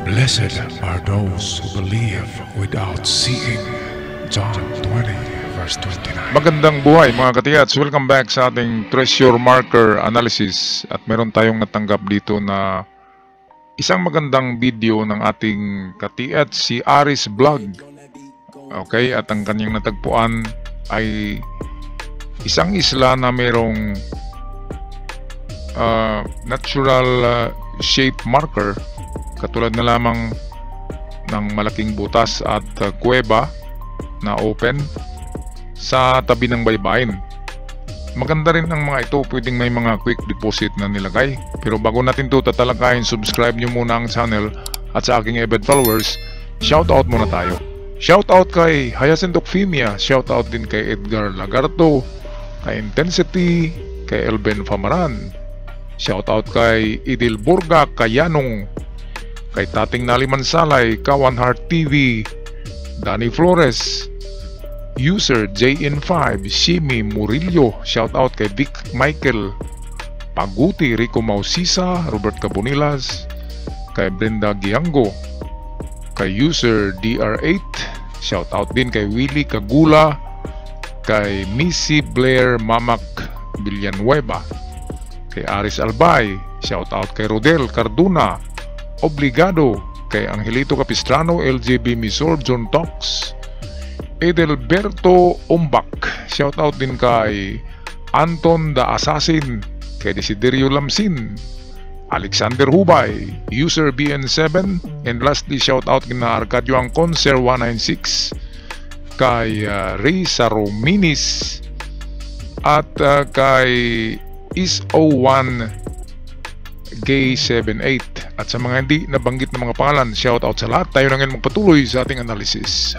Blessed are those who believe without seeing. John 20 verse 29. Magandang buhay mga katiyats. Welcome back sa ating treasure marker analysis. At meron tayong natanggap dito na isang magandang video ng ating katiyats, si Aris Vlog. Okay, at ang kanyang natagpuan ay isang isla na merong natural shape marker, katulad na lamang ng malaking butas at kuweba na open sa tabi ng baybayin. Maganda rin ang mga ito, pwedeng may mga quick deposit na nilagay. Pero bago natin ito tatalakayin, subscribe nyo muna ang channel. At sa aking avid followers, shoutout muna tayo. Shoutout kay Hyacinth Ocfimia, shoutout din kay Edgar Lagarto, kay Intensity, kay Elben Famaran, shoutout kay Idil Burga Kayanong, kay Tating Naliman Salay, Kawan Heart TV, Danny Flores, User JN5, Shimi Murillo, shoutout kay Vic Michael, Paguti, Rico Mausisa, Robert Cabonilas, kay Brenda Giango, kay User DR8, shoutout din kay Willie Kagula, kay Missy Blair Mamak Villanueva, kay Aris Albay, shoutout kay Rodel Carduna, Obligado, kay Angelito Capistrano, LJB Misor, John Tox, Edelberto Umbak, shoutout din kay Anton the Assassin, kay Desiderio Lamsin, Alexander Hubay, User BN7, and lastly shoutout kina Arcadio Angconser 196, kay Risa Rominis, at kay Is01 Gay 78. At sa mga hindi nabanggit na mga pangalan, shoutout sa lahat. Tayo na ngayon magpatuloy sa ating analysis.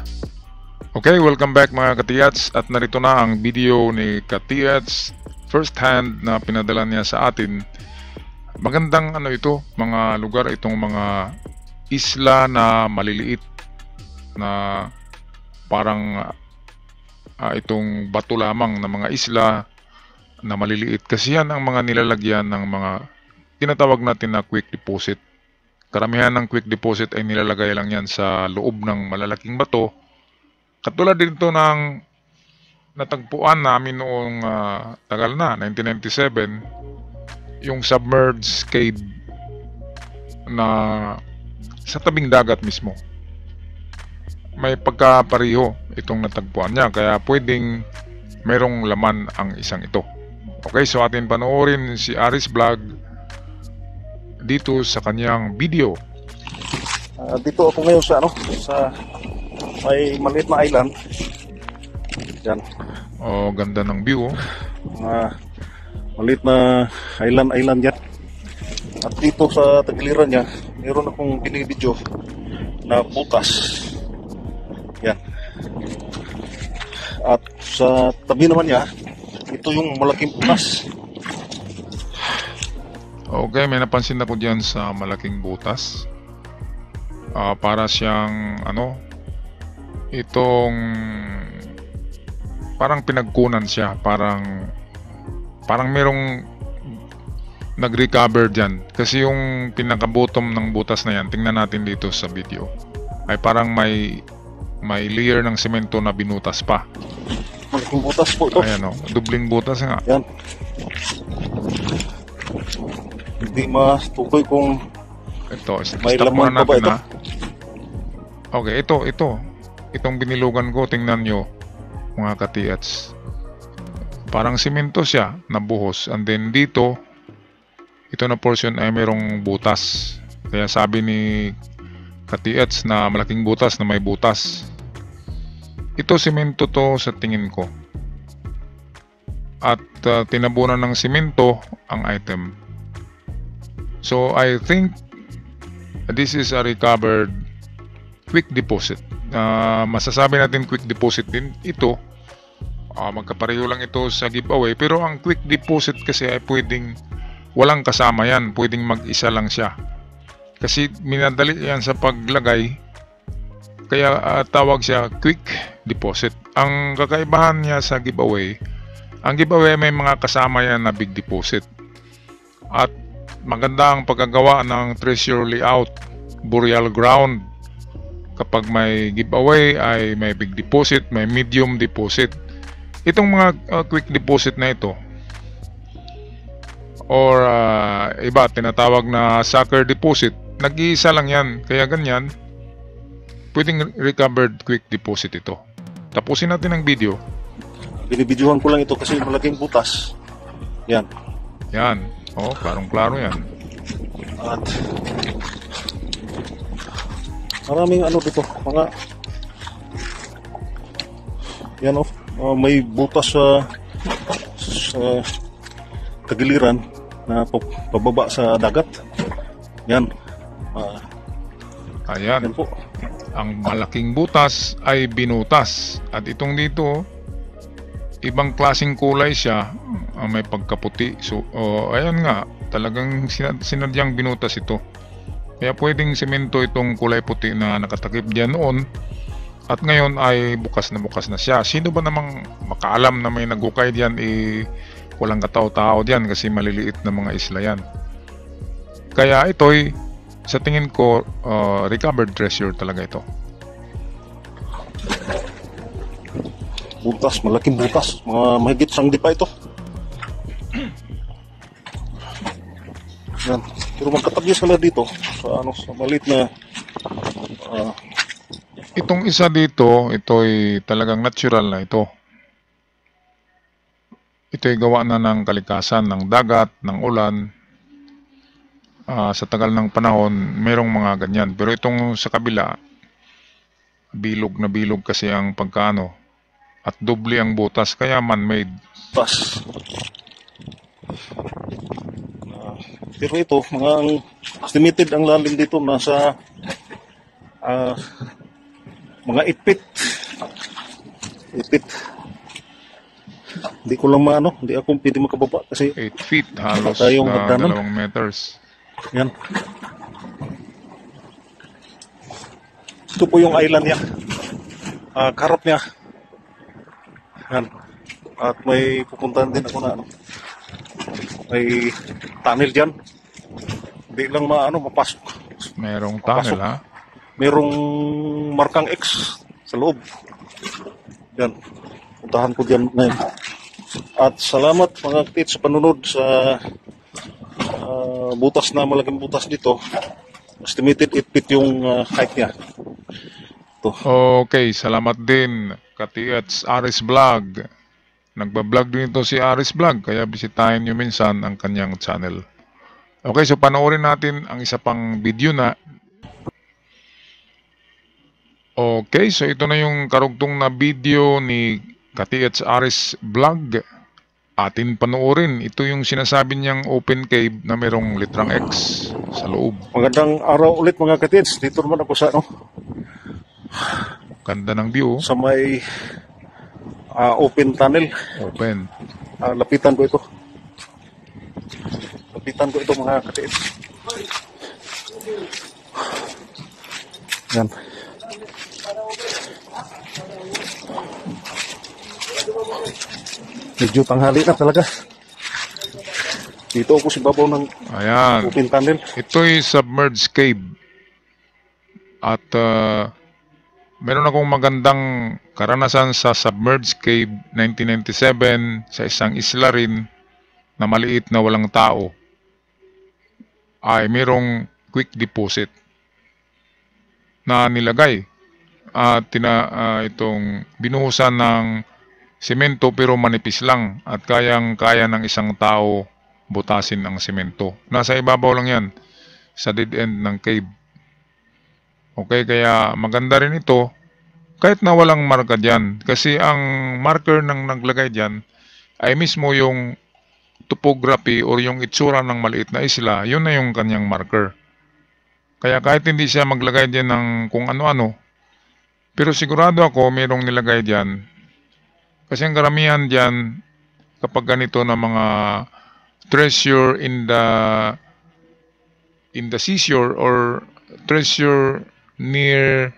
Okay, welcome back mga katiyats. At narito na ang video ni katiyats, first hand na pinadala niya sa atin. Magandang ito, mga lugar, itong mga isla na maliliit na parang itong bato lamang na mga isla na maliliit. Kasi yan ang mga nilalagyan ng mga tinatawag natin na quick deposit. Karamihan ng quick deposit ay nilalagay lang yan sa loob ng malalaking bato. Katulad dito ng natagpuan namin noong tagal na, 1997, yung submerged cave na sa tabing dagat mismo. May pagkapariho itong natagpuan niya, kaya pwedeng merong laman ang isang ito. Okay, so atin panoorin si Aris Vlog dito sa kanyang video. Dito ako ngayon sa sa may maliit na island. Yan. Oh, ganda ng view. Maliit na island yan. At dito sa tagiliran niya, mayroon akong binibidyo na butas. Yan. At sa tabi naman niya, ito yung malaking butas. Okay, may napansin ako diyan sa malaking butas. Para siyang itong parang pinagkunan siya, parang merong nag-recover diyan. Kasi yung pinaka-bottom ng butas na yan, tingnan natin dito sa video, ay parang may layer ng semento na binutas pa. Malaking butas po ito. Ayan dubling butas nga. Yan. Hindi matukoy kung ito, may stop laman muna pa ba natin ito? Okay, itong binilugan ko, tingnan nyo mga katiyats, parang simento siya na buhos, and then dito ito na portion ay merong butas. Kaya sabi ni katiyats na malaking butas na may butas. Ito simento to sa tingin ko, at tinabunan ng simento ang item. So I think this is a recovered quick deposit. Masasabi natin quick deposit din ito. Magkapareho lang ito sa giveaway, pero ang quick deposit kasi ay pwedeng walang kasama yan, pwedeng mag-isa lang siya. Kasi minadali yan sa paglagay, kaya tawag siya quick deposit. Ang kakaibahan niya sa giveaway, ang giveaway may mga kasama yan na big deposit. At maganda ang pagkagawa ng treasure layout burial ground. Kapag may giveaway ay may big deposit, may medium deposit. Itong mga quick deposit na ito or iba tinatawag na sucker deposit, nag-iisa lang yan, kaya ganyan pwedeng recovered quick deposit ito. Tapusin natin ang video. Binibidyohan ko lang ito kasi malaking butas. Yan. Yan. Oh, klarong-klaro yan. At maraming ano dito, mga yan may butas sa tagiliran na pababa sa dagat. Yan. Ayan. Yan po. Ang malaking butas ay binutas. At itong dito, ibang klaseng kulay siya. May pagkaputi. So, ayan nga. Talagang sinadyang binutas ito. Kaya pwedeng semento itong kulay puti na nakatakip diyan noon. At ngayon ay bukas na siya. Sino ba namang makaalam na may nagukay diyan? Walang katao-tao diyan kasi maliliit na mga isla yan. Kaya ito'y sa tingin ko recovered treasure talaga ito. Butas, malaking butas. Mga mahigit sang di pa ito. Yan. Pero magkatabi sila dito sa sa maliit na itong isa dito, ito'y talagang natural na ito. Ito'y gawa na ng kalikasan, ng dagat, ng ulan. Sa tagal ng panahon, merong mga ganyan. Pero itong sa kabila, bilog na bilog kasi ang pagkaano. At doble ang butas, kaya man-made. butas. Pero ito, mga estimated ang lalim dito nasa mga 8 feet. 8 feet. Hindi ko lang hindi ako pwede makababa kasi 8 feet, halos tayong na hagdanan. 2 meters. Yan. Ito po yung island niya. Karap niya. Yan. At may pupuntahan din ako na may tunnel dyan. Hindi lang mapasok. Merong tunnel, ha? Merong markang X sa loob. Yan. Puntahan ko dyan ngayon. At salamat mga kapit sa panunod sa butas na malaking butas dito. Estimated 8 feet yung height niya. Ito. Okay, salamat din Katiats Aris Vlog. Nagbablog din ito si Aris Vlog, kaya bisitahin nyo minsan ang kanyang channel. Okay, so panoorin natin ang isa pang video na. Okay, so ito na yung karugtong na video ni Katiats Aris Vlog. Atin panoorin. Ito yung sinasabi niyang open cave na merong litrang X sa loob. Magandang araw ulit mga katids. Dito naman ako sa Ganda ng view. sa may open tunnel. Open. Lapitan ko ito. Lapitan ko ito mga katids. Yan. Medyo tanghali na talaga. Dito ako sa babaw ng Ayan. open tunnel. Ito'y submerged cave. At meron akong magandang karanasan sa submerged cave 1997 sa isang isla rin na maliit na walang tao. Ay merong quick deposit na nilagay at itong binuhusan ng semento pero manipis lang at kayang-kaya ng isang tao butasin ang semento. Nasa ibabaw lang yan sa dead end ng cave. Okay, kaya maganda rin ito kahit na walang marka dyan. Kasi ang marker ng naglagay dyan ay mismo yung topography or yung itsura ng maliit na isla. Yun na yung kanyang marker. Kaya kahit hindi siya maglagay dyan ng kung ano-ano, pero sigurado ako mayroong nilagay dyan. Kasi ang karamihan dyan, kapag ganito na mga treasure in the seashore or treasure near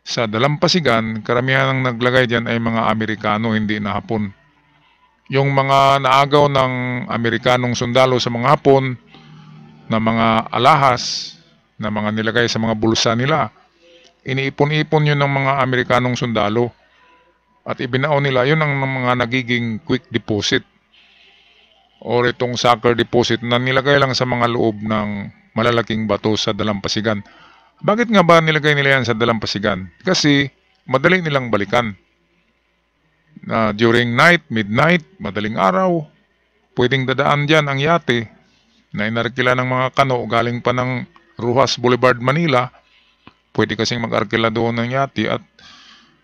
sa dalampasigan, karamihan ang naglagay dyan ay mga Amerikano, hindi na Hapon. Yung mga naagaw ng Amerikanong sundalo sa mga Hapon, na mga alahas, na mga nilagay sa mga bulsa nila. Iniipon-ipon yun ng mga Amerikanong sundalo. At ibinao nila, yun ang mga nagiging quick deposit. O itong sucker deposit na nilagay lang sa mga loob ng malalaking bato sa dalampasigan. Bakit nga ba nilagay nila yan sa dalampasigan? Kasi madali nilang balikan. During night, midnight, madaling araw, pwedeng dadaan dyan ang yate na inarkila ng mga kano galing pa ng Rojas Boulevard, Manila. Pwede kasing mag-arkila doon ng yate at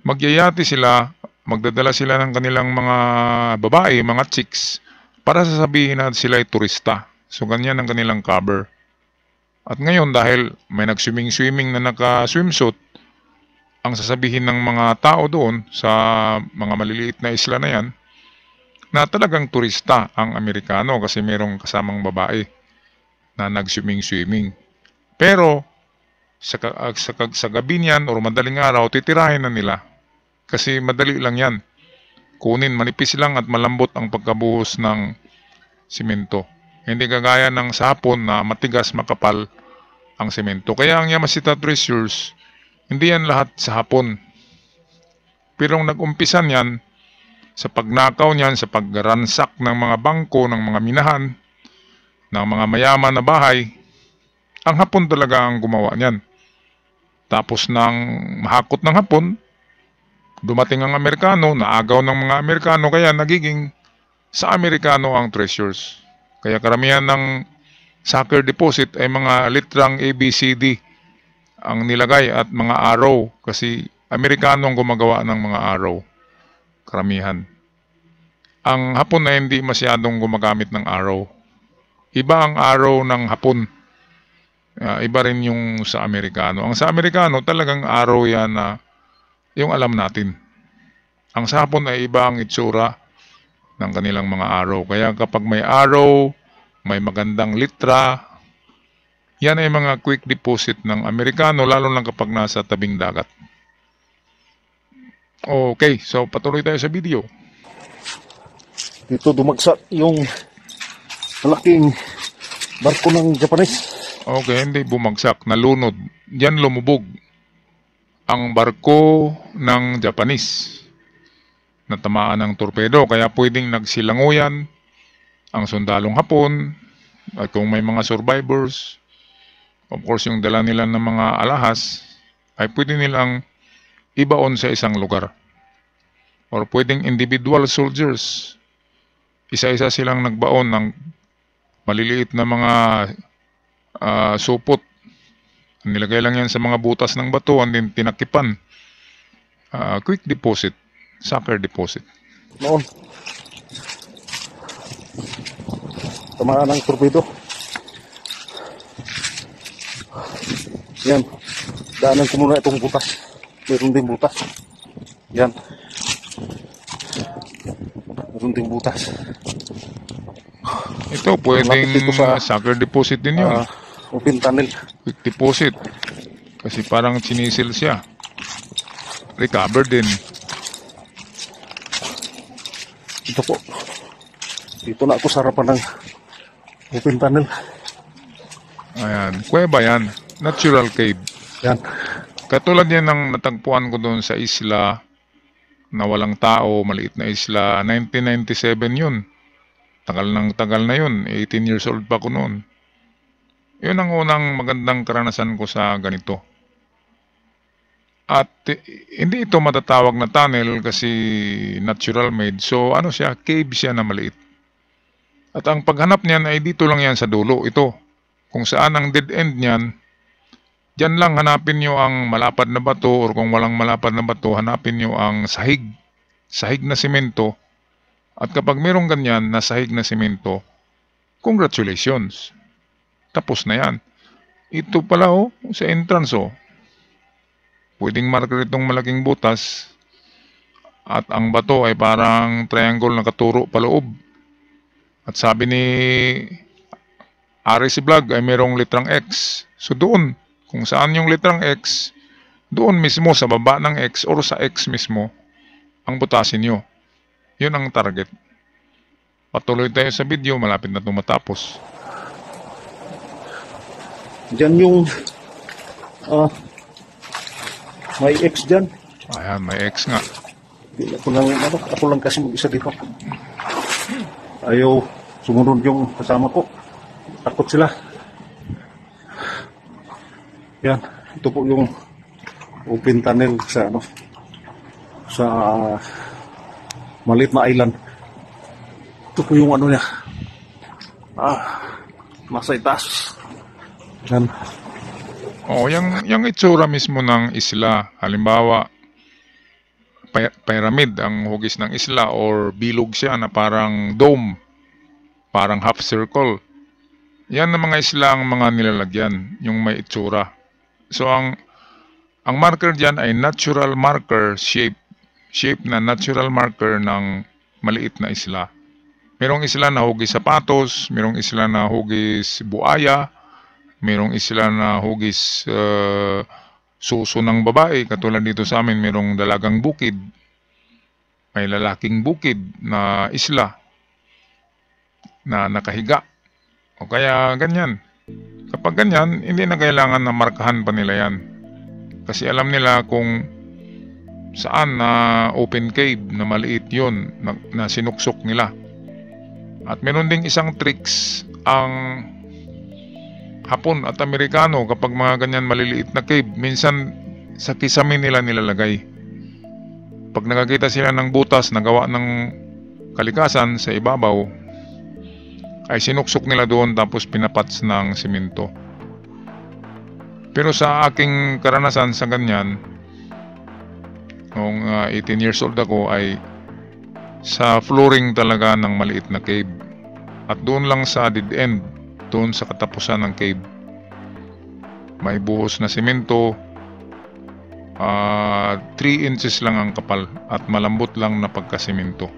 magyayati sila, magdadala sila ng kanilang mga babae, mga chicks, para sasabihin na sila ay turista. So ganyan ang kanilang cover. At ngayon dahil may nag-swimming-swimming na naka-swimsuit, ang sasabihin ng mga tao doon sa mga maliliit na isla na yan, na talagang turista ang Amerikano kasi mayroong kasamang babae na nag-swimming-swimming. Pero sa gabi niyan o madaling araw, titirahin na nila. Kasi madali lang yan. Kunin, manipis lang at malambot ang pagkabuhos ng simento. Hindi kagaya ng sa hapon na matigas, makapal ang simento. Kaya ang Yamashita Treasures, hindi yan lahat sa hapon. Pero nag-umpisan yan sa pagnakaw niyan, sa pagransak ng mga bangko, ng mga minahan, ng mga mayaman na bahay. Ang hapon talaga ang gumawa niyan. Tapos nang mahakot ng hapon, dumating ang Amerikano, naagaw ng mga Amerikano, kaya nagiging sa Amerikano ang treasures. Kaya karamihan ng sucker deposit ay mga litrang ABCD ang nilagay at mga arrow. Kasi Amerikano ang gumagawa ng mga arrow. Karamihan. Ang hapon ay hindi masyadong gumagamit ng arrow. Iba ang arrow ng hapon. Iba rin yung sa Amerikano. Ang sa Amerikano talagang arrow yan na yung alam natin. Ang sa hapon ay iba ang itsura ng kanilang mga arrow. Kaya kapag may arrow, may magandang litra, yan ay mga quick deposit ng Amerikano, lalo lang kapag nasa tabing dagat. Okay, so patuloy tayo sa video. Dito dumagsak yung malaking barko ng Japanese. Okay, hindi bumagsak, nalunod. Diyan lumubog ang barko ng Japanese. Natamaan ng torpedo, kaya pwedeng nagsilanguyan ang sundalong Hapon. At kung may mga survivors, of course yung dala nila ng mga alahas, ay pwede nilang ibaon sa isang lugar. Or pwedeng individual soldiers, isa-isa silang nagbaon ng maliliit na mga supot. Nilagay lang yan sa mga butas ng bato and then tinakipan. Quick deposit, sucker deposit. Noon, tamaan ng torpedo. Yan, daanan ko muna itong butas. Meron ding butas. Yan. Meron ding butas. Ito pwedeng sucker deposit din yun. Open tunnel. Quick deposit. Kasi parang chinisil siya. Recover din. Ito po. Dito na ako sa harapan ng open tunnel. Ayan. Kuweba yan. Natural cave. Yan. Katulad yan ng natagpuan ko doon sa isla na walang tao, maliit na isla. 1997 yun. Tagal na yun. 18 years old pa ko noon. Yun ang unang magandang karanasan ko sa ganito. At hindi ito matatawag na tunnel kasi natural made. So ano siya, cave siya na maliit. At ang paghanap niyan ay dito lang yan sa dulo. Ito, kung saan ang dead end niyan, diyan lang hanapin nyo ang malapad na bato or kung walang malapad na bato, hanapin nyo ang sahig. Sahig na simento. At kapag mayroong ganyan na sahig na simento, congratulations. Tapos na yan. Ito pala sa entrance pwedeng marker itong malaking butas. At ang bato ay parang triangle na katuro paloob. At sabi ni RC Vlog ay mayroong litrang X. So doon, kung saan yung litrang X, doon mismo sa baba ng X or sa X mismo, ang butasin nyo. Yun ang target. Patuloy tayo sa video, malapit na itong matapos. Diyan yung Ah, may X dyan. Ayan, may X nga. Hindi ako lang kasi mag-isa dito. Ayaw sumunod yung kasama ko. Takot sila. Yan, ito po yung open tunnel sa sa maliit na island. Ito po yung niya. Nasa itaas. Yan. Oo, yung itsura mismo ng isla, halimbawa, pyramid ang hugis ng isla or bilog siya na parang dome, parang half circle. Yan ang mga isla ang mga nilalagyan, yung may itsura. So, ang marker dyan ay natural marker shape na natural marker ng maliit na isla. Merong isla na hugis sapatos, merong isla na hugis buaya, merong isla na hugis suso ng babae. Katulad dito sa amin, merong dalagang bukid, may lalaking bukid na isla na nakahiga. O kaya ganyan. Kapag ganyan, hindi na kailangan na markahan pa nila yan. Kasi alam nila kung saan na open cave na maliit yon na sinuksok nila. At meron ding isang tricks ang Hapon at Amerikano kapag mga ganyan maliliit na cave. Minsan sa kisame nila nilalagay. Pag nakakita sila ng butas na gawa ng kalikasan sa ibabaw, ay sinuksok nila doon tapos pinapats ng simento. Pero sa aking karanasan sa ganyan, noong 18 years old ako, ay sa flooring talaga ng maliit na cave. At doon lang sa dead end, doon sa katapusan ng cave, may buhos na simento, 3 inches lang ang kapal at malambot lang na pagkasimento.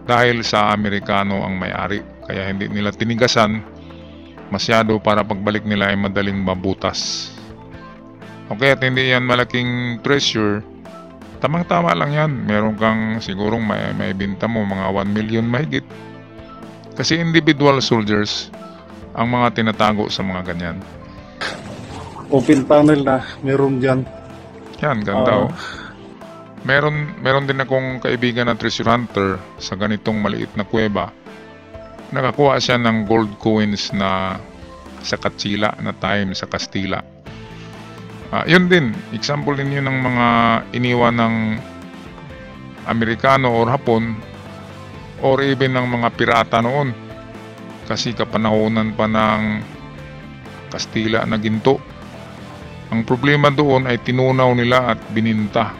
Dahil sa Amerikano ang may-ari, kaya hindi nila tinigasan masyado para pagbalik nila ay madaling mabutas. Okay, at hindi yan malaking pressure, tamang-tama lang yan. Meron kang sigurong may binta mo mga 1 million mahigit. Kasi individual soldiers ang mga tinatago sa mga ganyan. Open tunnel na meron dyan. Yan, ganda Meron din akong kaibigan na treasure hunter sa ganitong maliit na kuweba. Nakakuha siya ng gold coins na sa Katsila na time sa Kastila. Yun din, example din yun ng mga iniwan ng Amerikano or Hapon or even ng mga pirata noon. Kasi kapanahonan pa ng Kastila na ginto. Ang problema doon ay tinunaw nila at bininta.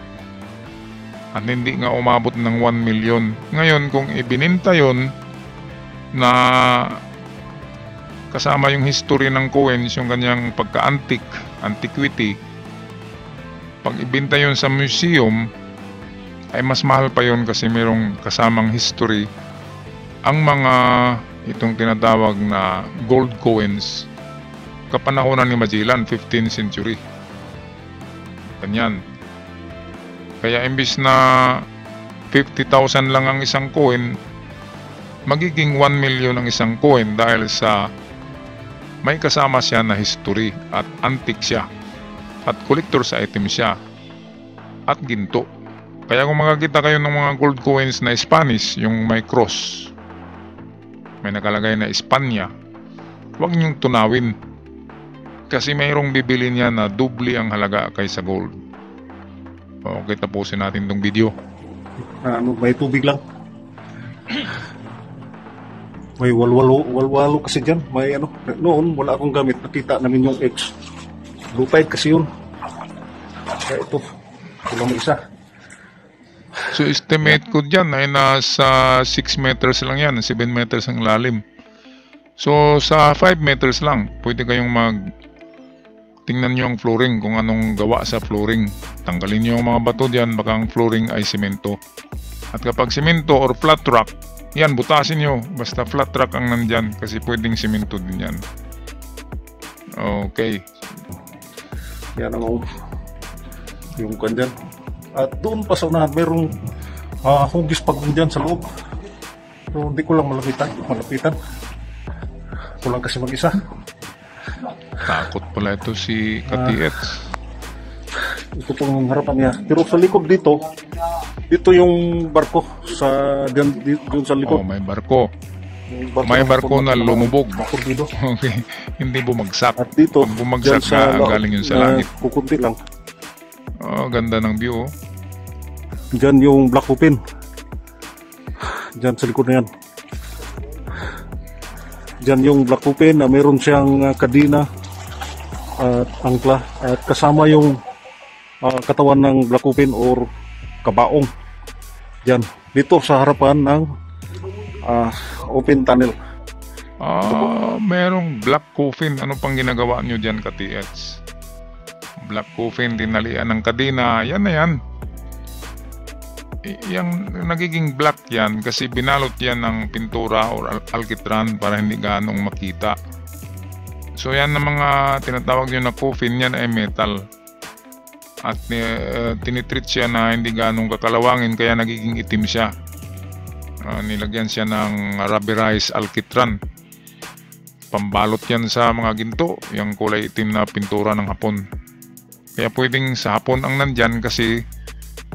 At hindi nga umabot ng 1 million. Ngayon kung ibininta yon na kasama yung history ng coins, yung kanyang antiquity, pag ibinta yon sa museum, ay mas mahal pa yon kasi mayroong kasamang history. Ang mga itong tinatawag na gold coins, kapanahonan ni Magellan, 15th century. Ganyan. Kaya imbis na 50,000 lang ang isang coin, magiging 1 million ang isang coin dahil sa may kasama siya na history at antique siya at collector's item siya at ginto. Kaya kung makakita kayo ng mga gold coins na Spanish, yung may cross, may nakalagay na Espanya, huwag niyong tunawin kasi mayroong bibili niya na doble ang halaga kaysa gold. Okay, tapusin natin itong video. May tubig lang. May walwalo kasi dyan. May noon wala akong gamit. Nakita namin yung X. Lupait kasi yun. Kaya ito lang isa. So estimate ko dyan ay nasa 6 meters lang yan. 7 meters ang lalim. So sa 5 meters lang, pwede kayong tingnan nyo ang flooring, kung anong gawa sa flooring. Tanggalin nyo ang mga bato dyan, baka ang flooring ay simento. At kapag simento or flat rock, yan, butasin nyo. Basta flat rock ang nandyan, kasi pwedeng simento din yan. Okay. Yan ang yung kandyan. At doon pa sa unahan, merong hugis pag dyan sa loob. So, hindi ko lang malapitan. Ako lang kasi mag-isa. Takot pala ito si Katiets. Ito pong harapan niya. Pero sa likod dito yung barko sa dun sa likod. Oh, may barko. Yung barko May barko na lumubog. Barko dito. Okay. Hindi bumagsak. At dito, Pag bumagsak dyan sa na, galing yun sa langit. kukunti lang. Oh, ganda ng view. Diyan yung Black Open. Diyan sa likod na yan. Diyan yung Black Open na meron siyang kadina at angkla at kasama yung katawan ng Black Open or kabaong. Diyan. Dito sa harapan ng open tunnel. Merong Black Coffin. Ano pang ginagawa nyo dyan, ka-TH? Black Coffin, dinalian ng kadina. Yan na yan. Yang nagiging black yan kasi binalot yan ng pintura or alkitran para hindi ganong makita. So yan na mga tinatawag nyo na coffin, yan ay metal. At tinitreat siya na hindi ganong kakalawangin kaya nagiging itim siya. Nilagyan siya ng rubberized alkitran. Pambalot yan sa mga ginto, yung kulay itim na pintura ng hapon. Kaya pwedeng sa hapon ang nandyan kasi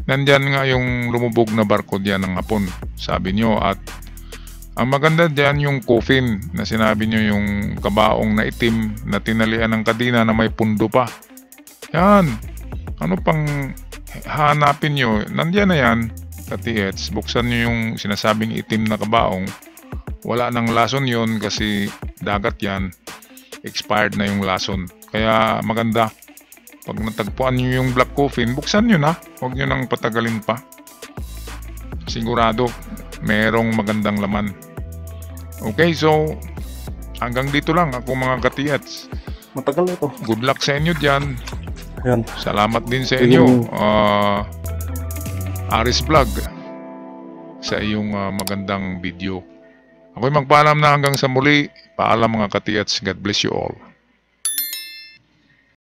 nandyan nga yung lumubog na barko diyan ng hapon, sabi nyo. At ang maganda diyan yung coffin na sinabi nyo, yung kabaong na itim na tinalian ng kadina na may pundo pa. Yan. Ano pang hanapin nyo? Nandyan na yan, ka-TH. Buksan nyo yung sinasabing itim na kabaong. Wala nang lason yon kasi dagat yan. Expired na yung lason. Kaya maganda. Pag natagpuan nyo yung Black Coffin, buksan nyo na. Huwag nyo nang patagalin pa. Sigurado, merong magandang laman. Okay, so hanggang dito lang ako mga ka-TH. Matagal na ito. Good luck sa inyo dyan. Yan. Salamat din sa inyo, Aris Vlog, sa iyong magandang video. Ako'y magpaalam na hanggang sa muli. Paalam mga ka-TH. God bless you all.